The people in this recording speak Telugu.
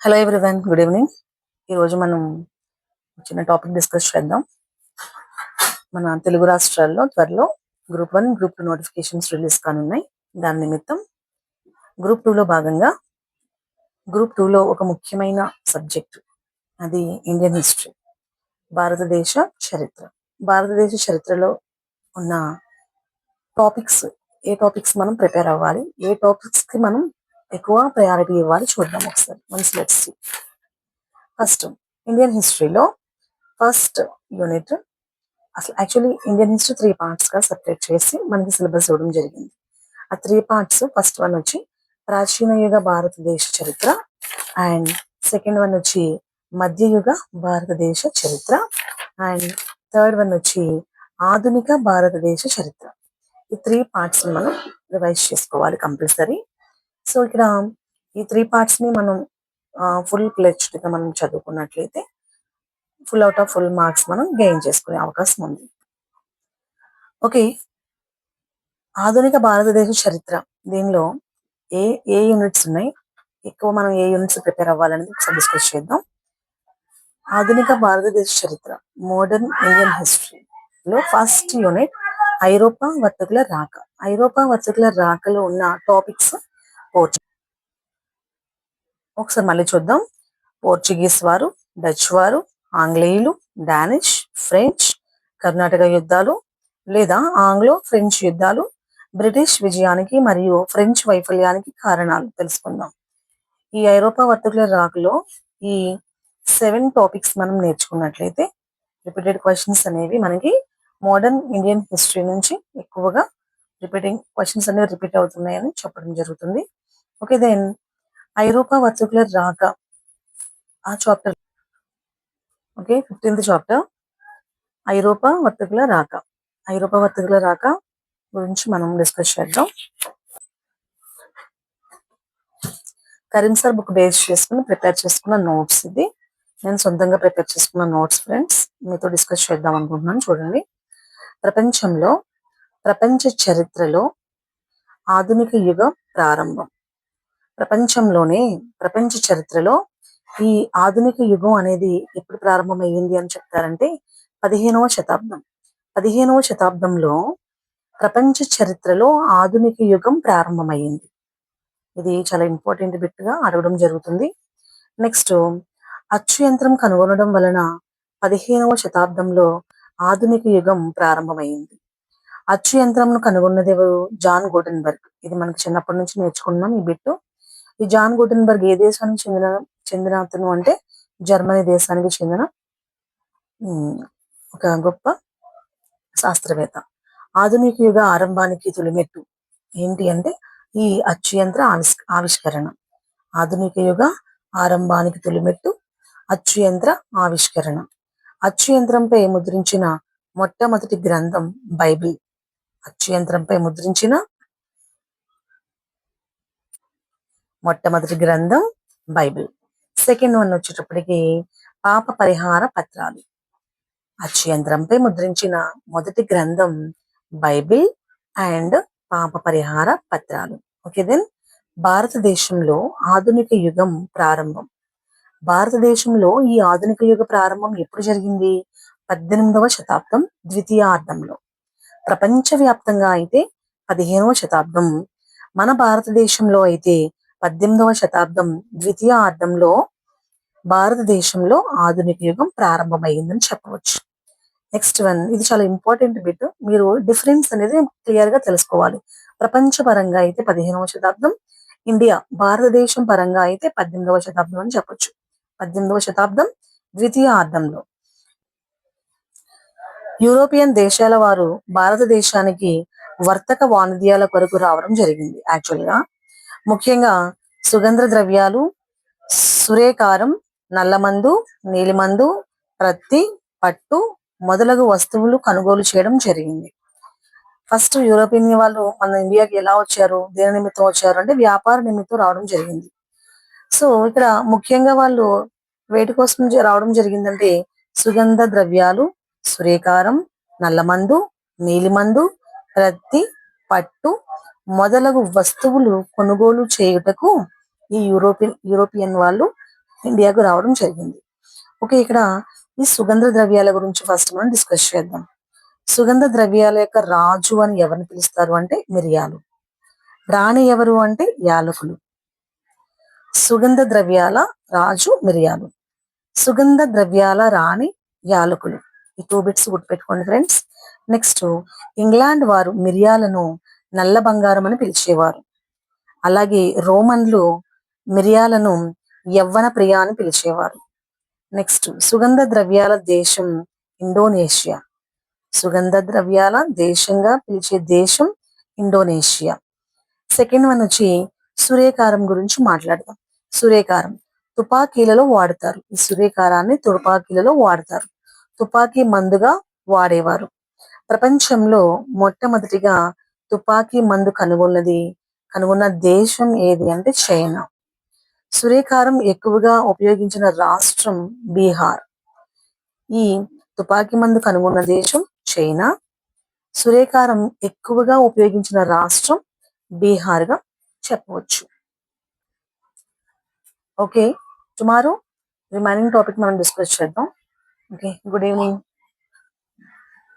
Hello everyone, good evening. ఈరోజు మనం చిన్న టాపిక్ డిస్కస్ చేద్దాం. మన తెలుగు రాష్ట్రాల్లో త్వరలో గ్రూప్ 1, గ్రూప్ 2 నోటిఫికేషన్స్ రిలీజ్ కానున్నాయి. దాని నిమిత్తం గ్రూప్ 2లో భాగంగా గ్రూప్ 2లో ఒక ముఖ్యమైన సబ్జెక్టు, అది ఇండియన్ హిస్టరీ, భారతదేశ చరిత్ర. భారతదేశ చరిత్రలో ఉన్న టాపిక్స్, ఏ టాపిక్స్ మనం ప్రిపేర్ అవ్వాలి, ఏ టాపిక్స్కి మనం ఎక్కువ ప్రయారిటీ ఇవ్వాలి చూద్దాం ఒకసారి. Let's see. ఫస్ట్, ఇండియన్ హిస్టరీలో ఫస్ట్ యూనిట్. అసలు యాక్చువల్లీ ఇండియన్ హిస్టరీ 3 పార్ట్స్గా సెపరేట్ చేసి మనకి సిలబస్ ఇవ్వడం జరిగింది. ఆ 3 పార్ట్స్, ఫస్ట్ వన్ వచ్చి ప్రాచీన యుగ భారతదేశ చరిత్ర, అండ్ సెకండ్ వన్ వచ్చి మధ్యయుగ భారతదేశ చరిత్ర, అండ్ థర్డ్ వన్ వచ్చి ఆధునిక భారతదేశ చరిత్ర. ఈ 3 పార్ట్స్ మనం రివైజ్ చేసుకోవాలి కంపల్సరీ. సో ఇక్కడ ఈ 3 పార్ట్స్ని మనం ఫుల్ ప్లెజ్డ్గా మనం చదువుకున్నట్లయితే full out of full marks మనం గెయిన్ చేసుకునే అవకాశం ఉంది. ఓకే, ఆధునిక భారతదేశ చరిత్ర, దీనిలో ఏ ఏ యూనిట్స్ ఉన్నాయి, ఎక్కువ మనం ఏ యూనిట్స్ ప్రిపేర్ అవ్వాలనేది ఒకసారి డిస్కస్ చేద్దాం. ఆధునిక భారతదేశ చరిత్ర, మోడర్న్ ఇండియన్ హిస్టరీలో ఫస్ట్ యూనిట్ ఐరోపా వర్తకుల రాక. ఐరోపా వర్తకుల రాకలో ఉన్న టాపిక్స్ ఒకసారి మళ్ళీ చూద్దాం. పోర్చుగీస్ వారు, డచ్ వారు, ఆంగ్లేయులు, డానిష్, ఫ్రెంచ్, కర్ణాటక యుద్ధాలు లేదా ఆంగ్లో ఫ్రెంచ్ యుద్ధాలు, బ్రిటిష్ విజయానికి మరియు ఫ్రెంచ్ వైఫల్యానికి కారణాలు తెలుసుకుందాం. ఈ ఐరోపా వర్తకుల రాకలో ఈ 7 టాపిక్స్ మనం నేర్చుకున్నట్లయితే రిపీటెడ్ క్వశ్చన్స్ అనేవి మనకి మోడర్న్ ఇండియన్ హిస్టరీ నుంచి ఎక్కువగా క్వశ్చన్స్ అనేవి రిపీట్ అవుతున్నాయని చెప్పడం జరుగుతుంది. ఓకే, దెన్ ఐరోపా వర్తకుల రాక, ఆ చాప్టర్. ఓకే, 15th చాప్టర్ ఐరోపా వర్తకుల రాక. ఐరోపా వర్తకుల రాక గురించి మనం డిస్కస్ చేద్దాం. కరీం సార్ బుక్ బేస్ చేసుకుని ప్రిపేర్ చేసుకున్న నోట్స్ ఇది. నేను సొంతంగా ప్రిపేర్ చేసుకున్న నోట్స్ ఫ్రెండ్స్, మీతో డిస్కస్ చేద్దాం అనుకుంటున్నాను. చూడండి, ప్రపంచ చరిత్రలో ఆధునిక యుగ ప్రారంభం. ప్రపంచ చరిత్రలో ఈ ఆధునిక యుగం అనేది ఎప్పుడు ప్రారంభమైంది అని చెప్తారంటే 15వ శతాబ్దం. 15వ శతాబ్దంలో ప్రపంచ చరిత్రలో ఆధునిక యుగం ప్రారంభమైంది. ఇది చాలా ఇంపార్టెంట్ బిట్గా అడగడం జరుగుతుంది. నెక్స్ట్, అచ్చు యంత్రం కనుగొనడం వలన 15వ శతాబ్దంలో ఆధునిక యుగం ప్రారంభమైంది. అచ్చు యంత్రంను కనుగొన్నది ఎవరు? John Gutenberg. ఇది మనకు చిన్నప్పటి నుంచి నేర్చుకున్నాం ఈ బిట్టు. ఈ జాన్ గుటెన్బర్గ్ ఏ దేశానికి చెందిన అతను అంటే జర్మనీ దేశానికి చెందిన ఒక గొప్ప శాస్త్రవేత్త. ఆధునిక యుగ ఆరంభానికి తొలిమెట్టు ఏంటి అంటే ఈ అచ్చు యంత్ర ఆవిష్కరణ. ఆధునిక యుగ ఆరంభానికి తొలిమెట్టు అచ్చు యంత్ర ఆవిష్కరణ. అచ్చు యంత్రంపై ముద్రించిన మొట్టమొదటి గ్రంథం బైబిల్. అచ్చు యంత్రంపై ముద్రించిన మొట్టమొదటి గ్రంథం బైబిల్. సెకండ్ వన్ వచ్చేటప్పటికి పాప పరిహార పత్రాలు. అచ్చు యంత్రంపై ముద్రించిన మొదటి గ్రంథం బైబిల్ అండ్ పాప పరిహార పత్రాలు. ఓకే, దెన్ భారతదేశంలో ఆధునిక యుగం ప్రారంభం. భారతదేశంలో ఈ ఆధునిక యుగ ప్రారంభం ఎప్పుడు జరిగింది? 18వ శతాబ్దం ద్వితీయార్థంలో. ప్రపంచవ్యాప్తంగా అయితే 15వ శతాబ్దం, మన భారతదేశంలో అయితే 18వ శతాబ్దం ద్వితీయార్థంలో భారతదేశంలో ఆధునిక యుగం ప్రారంభమైందని చెప్పవచ్చు. నెక్స్ట్ వన్, ఇది చాలా ఇంపార్టెంట్ బిట్. మీరు డిఫరెన్స్ అనేది క్లియర్ గా తెలుసుకోవాలి. ప్రపంచ పరంగా అయితే 15వ శతాబ్దం, భారతదేశం పరంగా అయితే 18వ శతాబ్దం అని చెప్పొచ్చు. 18వ శతాబ్దం ద్వితీయార్థంలో యూరోపియన్ దేశాల వారు భారతదేశానికి వర్తక వాణిజ్యాల కొరకు రావడం జరిగింది. యాక్చువల్గా ముఖ్యంగా సుగంధ ద్రవ్యాలు, సురేకారం, నల్లమందు, నీలిమందు, ప్రత్తి, పట్టు మొదలగు వస్తువులు కొనుగోలు చేయడం జరిగింది. ఫస్ట్ యూరోపియన్ వాళ్ళు మన ఇండియాకి ఎలా వచ్చారు, దేని నిమిత్తం వచ్చారు అంటే వ్యాపార నిమిత్తం రావడం జరిగింది. సో ఇక్కడ ముఖ్యంగా వాళ్ళు వేటి కోసం రావడం జరిగిందంటే సుగంధ ద్రవ్యాలు, సురేకారం, నల్లమందు, నీలిమందు, ప్రత్తి, పట్టు మొదలగు వస్తువులు కొనుగోలు చేయుటకు ఈ యూరోపియన్ వాళ్ళు ఇండియాకు రావడం జరిగింది. ఓకే, ఇక్కడ ఈ సుగంధ ద్రవ్యాల గురించి ఫస్ట్ మనం డిస్కస్ చేద్దాం. సుగంధ ద్రవ్యాల యొక్క రాజు అని ఎవరిని పిలుస్తారు అంటే మిరియాలు. రాణి ఎవరు అంటే యాలకులు. సుగంధ ద్రవ్యాల రాజు మిరియాలు, సుగంధ ద్రవ్యాల రాణి యాలకులు. ఈ 2 బిట్స్ గుర్తుపెట్టుకోండి ఫ్రెండ్స్. నెక్స్ట్, ఇంగ్లాండ్ వారు మిరియాలను నల్ల బంగారం అని పిలిచేవారు. అలాగే రోమన్లు మిరియాలను యవ్వన ప్రియ అని పిలిచేవారు. నెక్స్ట్, సుగంధ ద్రవ్యాల దేశం ఇండోనేషియా. సుగంధ ద్రవ్యాల దేశంగా పిలిచే దేశం ఇండోనేషియా. సెకండ్ వన్ వచ్చి సూర్యకారం గురించి మాట్లాడదాం. సూర్యకారం తుపాకీలలో వాడతారు. ఈ సూర్యకారాన్ని తుపాకీలలో వాడతారు. తుపాకీ మందుగా వాడేవారు. ప్రపంచంలో మొట్టమొదటిగా తుపాకీ మందు కనుగొన్న దేశం ఏది అంటే చైనా. సూర్యకారం ఎక్కువగా ఉపయోగించిన రాష్ట్రం బీహార్. ఈ తుపాకీ మందు కనుగొన్న దేశం చైనా. సూర్యకారం ఎక్కువగా ఉపయోగించిన రాష్ట్రం బీహార్ గా చెప్పవచ్చు. ఓకే, టుమారో రిమైనింగ్ టాపిక్ మనం డిస్కస్ చేద్దాం. Okay, good evening.